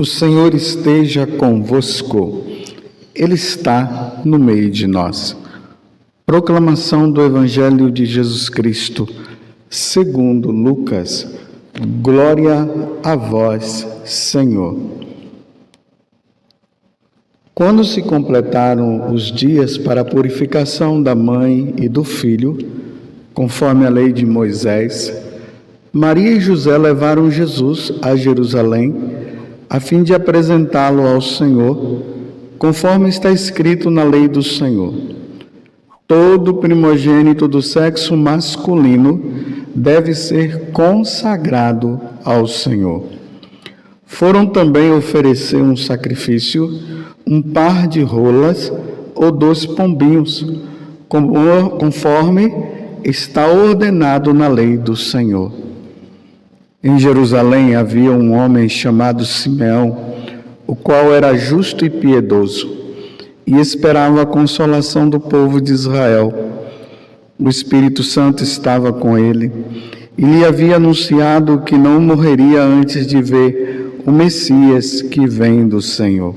O Senhor esteja convosco, Ele está no meio de nós. Proclamação do Evangelho de Jesus Cristo, segundo Lucas. Glória a vós, Senhor. Quando se completaram os dias para a purificação da mãe e do filho, conforme a lei de Moisés, Maria e José levaram Jesus a Jerusalém, a fim de apresentá-lo ao Senhor, conforme está escrito na lei do Senhor. Todo primogênito do sexo masculino deve ser consagrado ao Senhor. Foram também oferecer um sacrifício, um par de rolas ou 2 pombinhos, conforme está ordenado na lei do Senhor. Em Jerusalém havia um homem chamado Simeão, o qual era justo e piedoso, e esperava a consolação do povo de Israel. O Espírito Santo estava com ele, e lhe havia anunciado que não morreria antes de ver o Messias que vem do Senhor.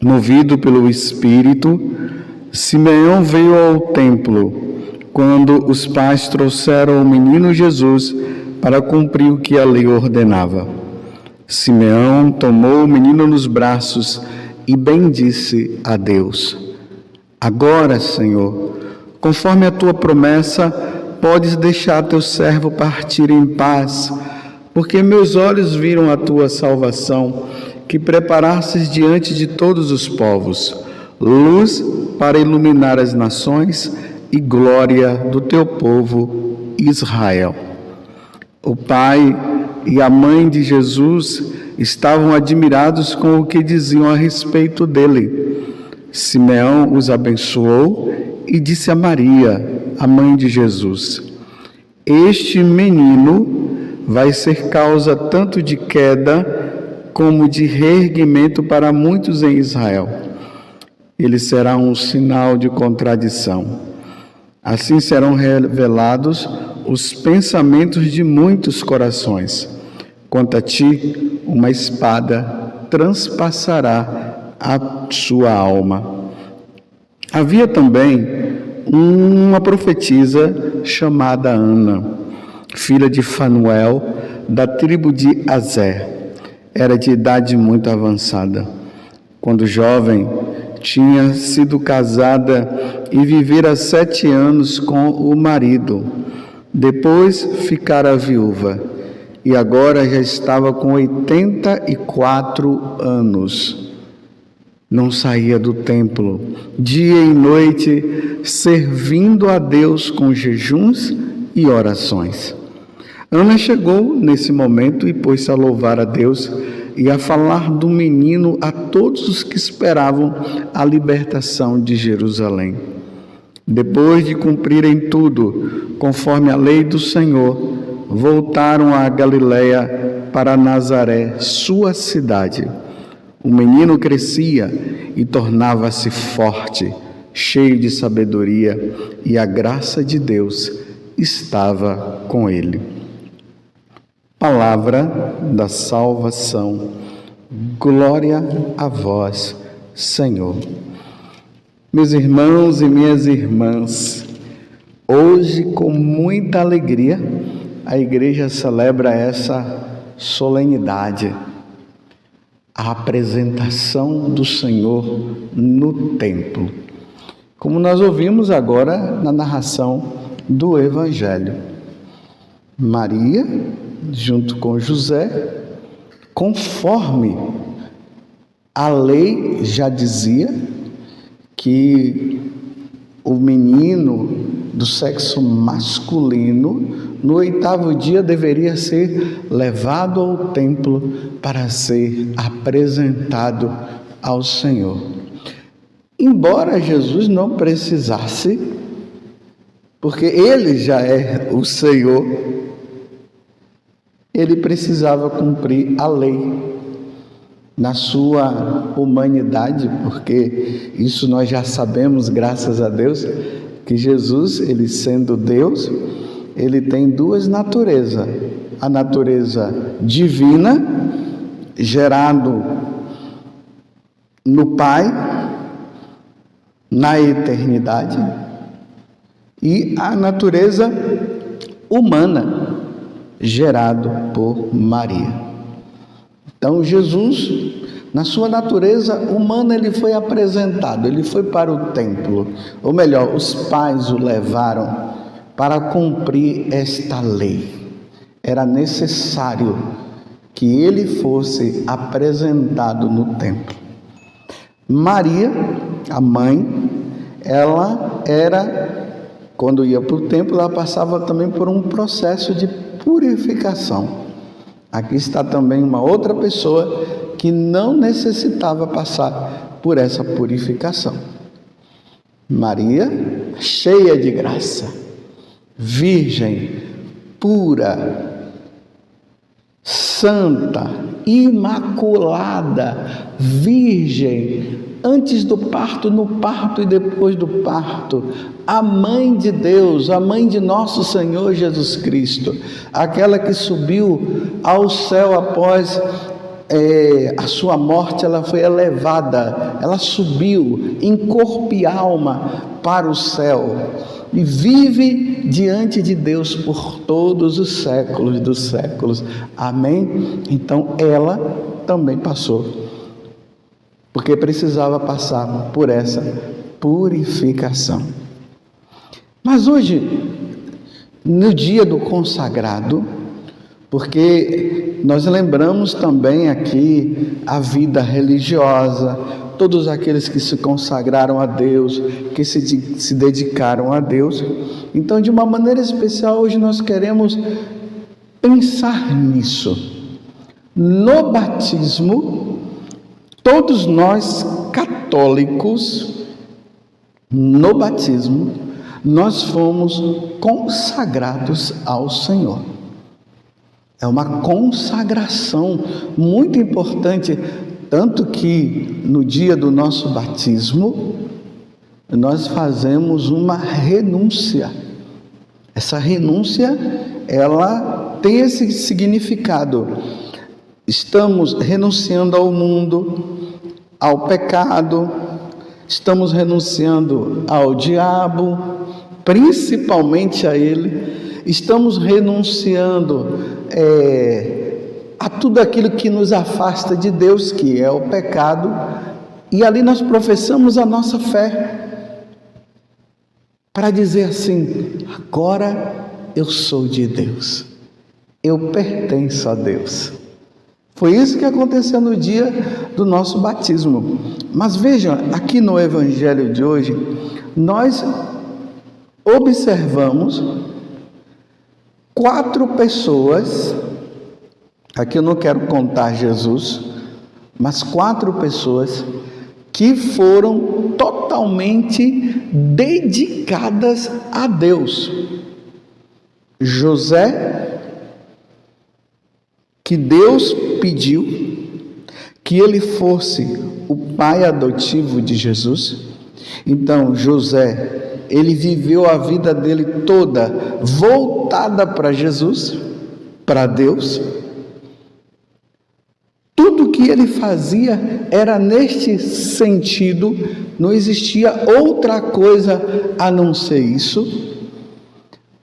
Movido pelo Espírito, Simeão veio ao templo, quando os pais trouxeram o menino Jesus para cumprir o que a lei ordenava. Simeão tomou o menino nos braços e bendisse a Deus. Agora, Senhor, conforme a tua promessa, podes deixar teu servo partir em paz, porque meus olhos viram a tua salvação, que preparastes diante de todos os povos, luz para iluminar as nações e glória do teu povo Israel. O pai e a mãe de Jesus estavam admirados com o que diziam a respeito dele. Simeão os abençoou e disse a Maria, a mãe de Jesus: este menino vai ser causa tanto de queda como de reerguimento para muitos em Israel. Ele será um sinal de contradição. Assim serão revelados os pensamentos de muitos corações. Quanto a ti, uma espada transpassará a sua alma. Havia também uma profetisa chamada Ana, filha de Fanuel, da tribo de Aser. Era de idade muito avançada. Quando jovem, tinha sido casada e vivera 7 anos com o marido. Depois ficara viúva e agora já estava com 84 anos. Não saía do templo, dia e noite, servindo a Deus com jejuns e orações. Ana chegou nesse momento e pôs-se a louvar a Deus e a falar do menino a todos os que esperavam a libertação de Jerusalém. Depois de cumprirem tudo, conforme a lei do Senhor, voltaram a Galiléia para Nazaré, sua cidade. O menino crescia e tornava-se forte, cheio de sabedoria, e a graça de Deus estava com ele. Palavra da salvação. Glória a vós, Senhor. Meus irmãos e minhas irmãs, hoje, com muita alegria, a igreja celebra essa solenidade, a apresentação do Senhor no templo, como nós ouvimos agora na narração do Evangelho. Maria, junto com José, conforme a lei já dizia que o menino do sexo masculino, no 8º dia, deveria ser levado ao templo para ser apresentado ao Senhor. Embora Jesus não precisasse, porque ele já é o Senhor, ele precisava cumprir a lei na sua humanidade, porque isso nós já sabemos, graças a Deus, que Jesus, ele sendo Deus, ele tem 2 naturezas: a natureza divina gerado no Pai, na eternidade, e a natureza humana, gerado por Maria. Então Jesus, na sua natureza humana, ele foi apresentado, ele foi para o templo, ou melhor, os pais o levaram para cumprir esta lei. Era necessário que ele fosse apresentado no templo. Maria, a mãe, ela era, quando ia para o templo, ela passava também por um processo de purificação. Aqui está também uma outra pessoa que não necessitava passar por essa purificação. Maria, cheia de graça, virgem, pura, santa, imaculada, virgem, antes do parto, no parto e depois do parto, a mãe de Deus, a mãe de nosso Senhor Jesus Cristo, aquela que subiu ao céu após a sua morte, ela foi elevada, ela subiu em corpo e alma para o céu e vive diante de Deus por todos os séculos dos séculos. Amém? Então ela também passou, porque precisava passar por essa purificação. Mas hoje, no dia do consagrado, porque nós lembramos também aqui a vida religiosa, todos aqueles que se consagraram a Deus, que se dedicaram a Deus. Então, de uma maneira especial, hoje nós queremos pensar nisso. No batismo, todos nós católicos, no batismo, nós fomos consagrados ao Senhor. É uma consagração muito importante, tanto que no dia do nosso batismo, nós fazemos uma renúncia. Essa renúncia, ela tem esse significado. Estamos renunciando ao mundo, ao pecado, estamos renunciando ao diabo, principalmente a ele, estamos renunciando a tudo aquilo que nos afasta de Deus, que é o pecado, e ali nós professamos a nossa fé, para dizer assim: agora eu sou de Deus, eu pertenço a Deus. Foi isso que aconteceu no dia do nosso batismo. Mas vejam, aqui no Evangelho de hoje, nós observamos 4 pessoas, aqui eu não quero contar Jesus, mas 4 pessoas que foram totalmente dedicadas a Deus. José, que Deus pediu que ele fosse o pai adotivo de Jesus. Então José, ele viveu a vida dele toda voltada para Jesus, para Deus. Tudo que ele fazia era neste sentido, não existia outra coisa a não ser isso.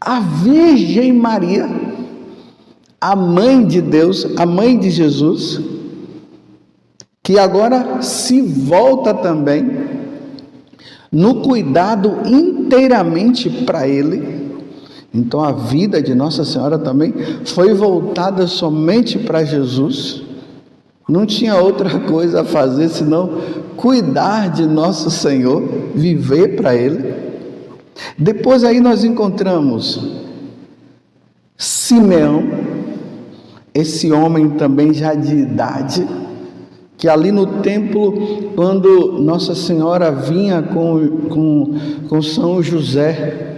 A Virgem Maria, a mãe de Deus, a mãe de Jesus, que agora se volta também no cuidado inteiramente para ele. Então a vida de Nossa Senhora também foi voltada somente para Jesus. Não tinha outra coisa a fazer senão cuidar de nosso Senhor, viver para Ele. Depois aí nós encontramos Simeão, esse homem também já de idade, que ali no templo, quando Nossa Senhora vinha com São José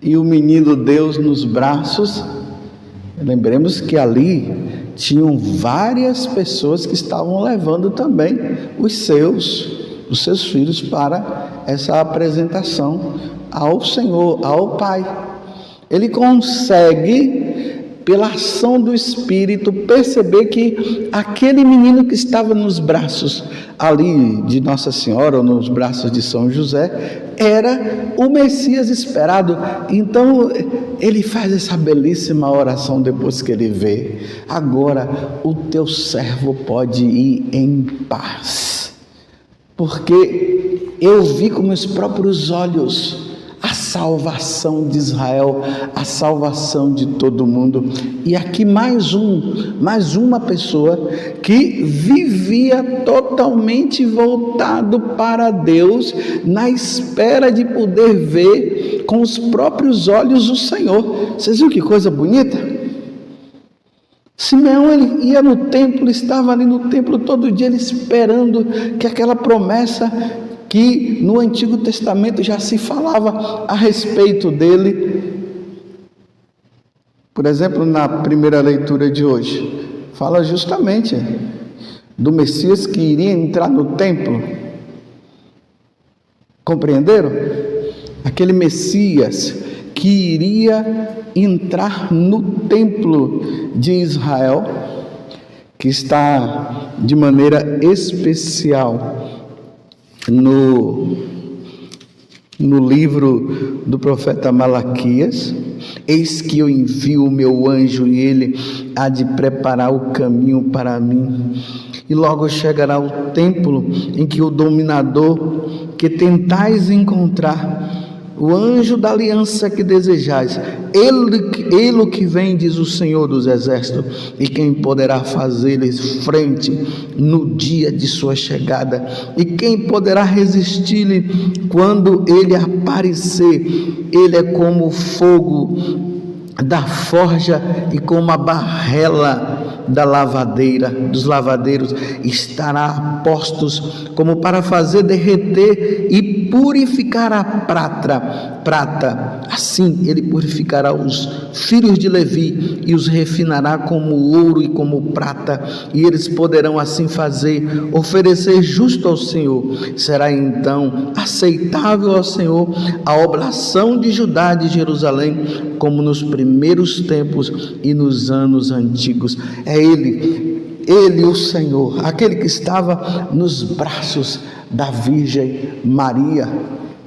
e o menino Deus nos braços, lembremos que ali tinham várias pessoas que estavam levando também os seus filhos para essa apresentação ao Senhor, ao Pai. Ele consegue pela ação do Espírito, perceber que aquele menino que estava nos braços ali de Nossa Senhora, ou nos braços de São José, era o Messias esperado. Então ele faz essa belíssima oração depois que ele vê: agora o teu servo pode ir em paz, porque eu vi com meus próprios olhos a salvação de Israel, a salvação de todo mundo. E aqui mais uma pessoa que vivia totalmente voltado para Deus, na espera de poder ver com os próprios olhos o Senhor. Vocês viram que coisa bonita? Simeão, ele ia no templo, estava ali no templo todo dia, ele esperando que aquela promessa que no Antigo Testamento já se falava a respeito dele. Por exemplo, na primeira leitura de hoje, fala justamente do Messias que iria entrar no templo. Compreenderam? Aquele Messias que iria entrar no templo de Israel, que está de maneira especial no livro do profeta Malaquias: eis que eu envio o meu anjo e ele há de preparar o caminho para mim. E logo chegará o tempo em que o dominador que tentais encontrar, o anjo da aliança que desejais, ele que vem, diz o Senhor dos Exércitos, e quem poderá fazer-lhes frente no dia de sua chegada? E quem poderá resistir-lhe quando ele aparecer? Ele é como o fogo da forja e como a barrela da lavadeira, dos lavadeiros, estará a postos como para fazer derreter e purificar a prata. Assim ele purificará os filhos de Levi e os refinará como ouro e como prata, e eles poderão assim oferecer justo ao Senhor. Será então aceitável ao Senhor a oblação de Judá e de Jerusalém, como nos primeiros tempos e nos anos antigos. É ele o Senhor, aquele que estava nos braços da Virgem Maria,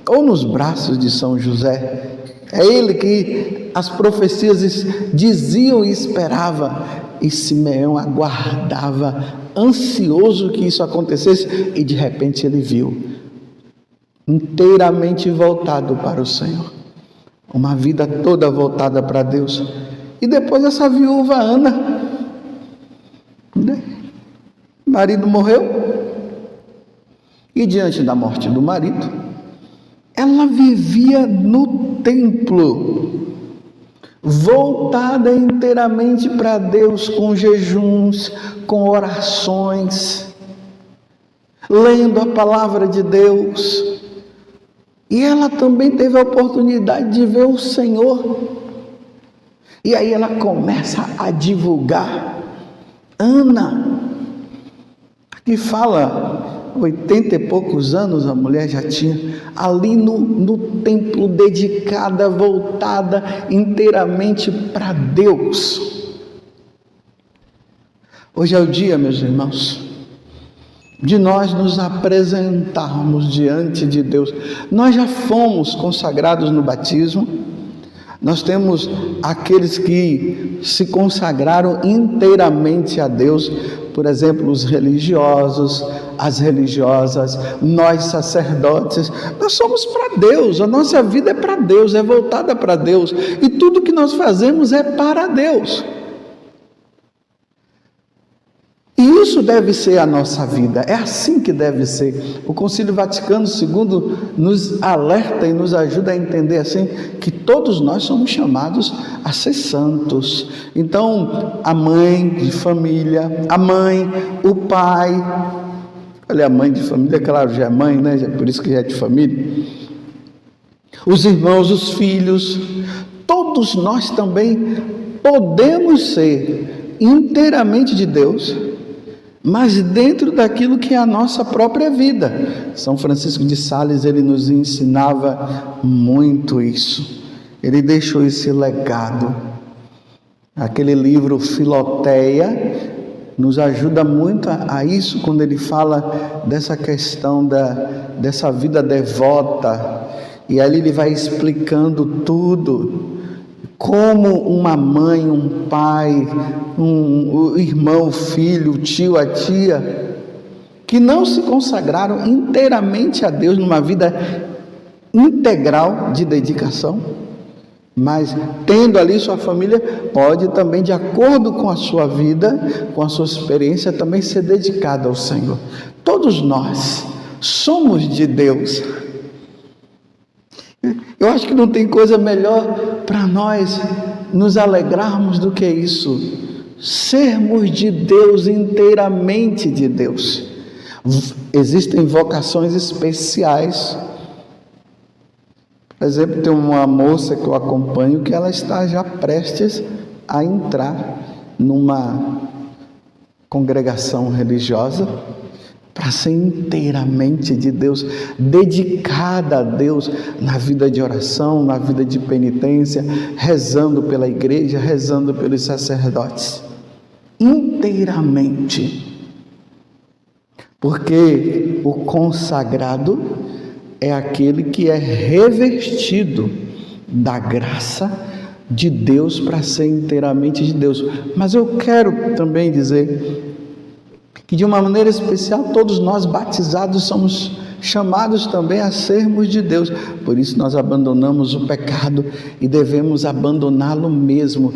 ou nos braços de São José. É ele que as profecias diziam e esperava, e Simeão aguardava, ansioso que isso acontecesse, e de repente ele viu, inteiramente voltado para o Senhor, uma vida toda voltada para Deus. E depois essa viúva Ana, o marido morreu, e diante da morte do marido, ela vivia no templo, voltada inteiramente para Deus, com jejuns, com orações, lendo a palavra de Deus. E ela também teve a oportunidade de ver o Senhor. E aí ela começa a divulgar. Ana, que fala 80 e poucos anos a mulher já tinha, ali no templo, dedicada, voltada inteiramente para Deus. Hoje é o dia, meus irmãos, de nós nos apresentarmos diante de Deus. Nós já fomos consagrados no batismo. Nós temos aqueles que se consagraram inteiramente a Deus, por exemplo, os religiosos, as religiosas, nós sacerdotes. Nós somos para Deus, a nossa vida é para Deus, é voltada para Deus, e tudo que nós fazemos é para Deus. E isso deve ser a nossa vida, é assim que deve ser. O Concílio Vaticano II nos alerta e nos ajuda a entender assim, que todos nós somos chamados a ser santos. Então, a mãe de família, a mãe, o pai, olha, a mãe de família, claro, já é mãe, né? Por isso que já é de família. Os irmãos, os filhos, todos nós também podemos ser inteiramente de Deus, mas dentro daquilo que é a nossa própria vida. São Francisco de Sales, ele nos ensinava muito isso. Ele deixou esse legado. Aquele livro Filoteia nos ajuda muito a isso, quando ele fala dessa questão dessa vida devota. E ali ele vai explicando tudo, como uma mãe, um pai, um irmão, filho, tio, a tia, que não se consagraram inteiramente a Deus numa vida integral de dedicação, mas tendo ali sua família, pode também, de acordo com a sua vida, com a sua experiência, também ser dedicada ao Senhor. Todos nós somos de Deus. Eu acho que não tem coisa melhor para nós nos alegrarmos do que isso. Sermos de Deus, inteiramente de Deus. Existem vocações especiais. Por exemplo, tem uma moça que eu acompanho que ela está já prestes a entrar numa congregação religiosa para ser inteiramente de Deus, dedicada a Deus na vida de oração, na vida de penitência, rezando pela igreja, rezando pelos sacerdotes, inteiramente, porque o consagrado é aquele que é revestido da graça de Deus para ser inteiramente de Deus. Mas eu quero também dizer que, de uma maneira especial, todos nós batizados somos chamados também a sermos de Deus. Por isso nós abandonamos o pecado e devemos abandoná-lo mesmo,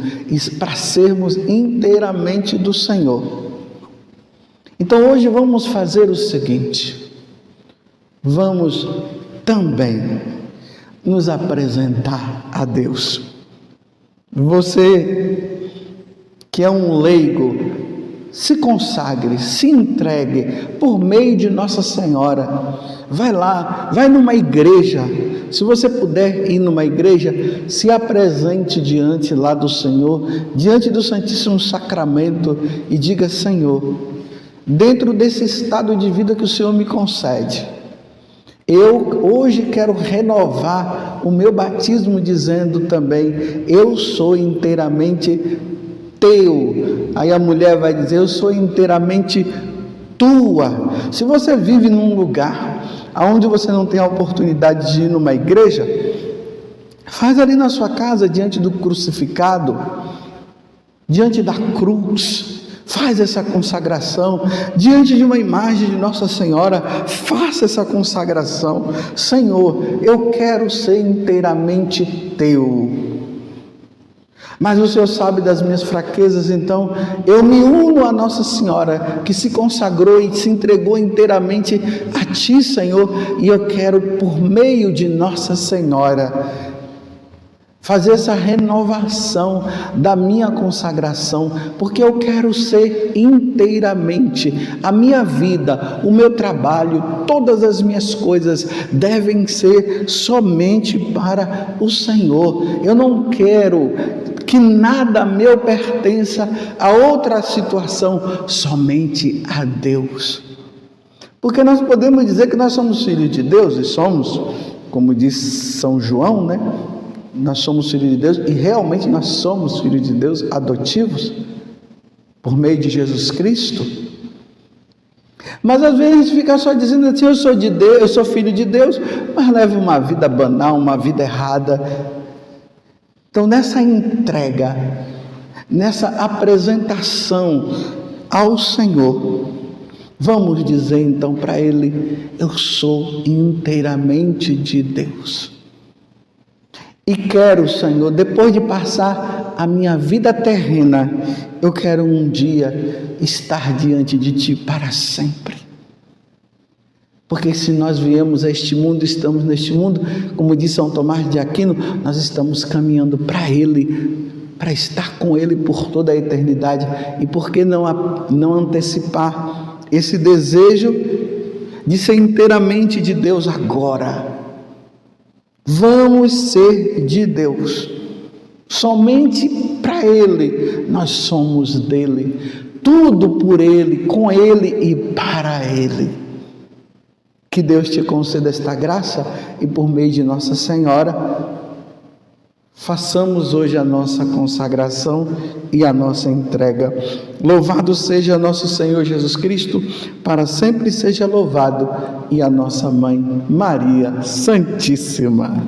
para sermos inteiramente do Senhor. Então hoje vamos fazer o seguinte: vamos também nos apresentar a Deus. Você que é um leigo, se consagre, se entregue por meio de Nossa Senhora. Vai lá, vai numa igreja. Se você puder ir numa igreja, se apresente diante lá do Senhor, diante do Santíssimo Sacramento, e diga: Senhor, dentro desse estado de vida que o Senhor me concede, eu hoje quero renovar o meu batismo dizendo também: eu sou inteiramente teu. Aí a mulher vai dizer: eu sou inteiramente tua. Se você vive num lugar onde você não tem a oportunidade de ir numa igreja, faz ali na sua casa, diante do crucificado, diante da cruz. Faz essa consagração diante de uma imagem de Nossa Senhora. Faça essa consagração: Senhor, eu quero ser inteiramente teu. Mas o Senhor sabe das minhas fraquezas, então eu me uno a Nossa Senhora, que se consagrou e se entregou inteiramente a Ti, Senhor, e eu quero, por meio de Nossa Senhora, fazer essa renovação da minha consagração, porque eu quero ser inteiramente. A minha vida, o meu trabalho, todas as minhas coisas devem ser somente para o Senhor. Eu não quero que nada meu pertença a outra situação, somente a Deus. Porque nós podemos dizer que nós somos filhos de Deus, e somos, como diz São João, né? Nós somos filhos de Deus, e realmente nós somos filhos de Deus, adotivos, por meio de Jesus Cristo. Mas às vezes a gente fica só dizendo assim: eu sou de Deus, eu sou filho de Deus, mas leva uma vida banal, uma vida errada. Então, nessa entrega, nessa apresentação ao Senhor, vamos dizer então para Ele: eu sou inteiramente de Deus. E quero, Senhor, depois de passar a minha vida terrena, eu quero um dia estar diante de Ti para sempre. Porque se nós viemos a este mundo, estamos neste mundo, como diz São Tomás de Aquino, nós estamos caminhando para Ele, para estar com Ele por toda a eternidade. E por que não antecipar esse desejo de ser inteiramente de Deus agora? Vamos ser de Deus, somente para Ele. Nós somos dele, tudo por Ele, com Ele e para Ele. Que Deus te conceda esta graça, e por meio de Nossa Senhora, Façamos hoje a nossa consagração e a nossa entrega. Louvado seja nosso Senhor Jesus Cristo, para sempre seja louvado, e a nossa Mãe Maria Santíssima.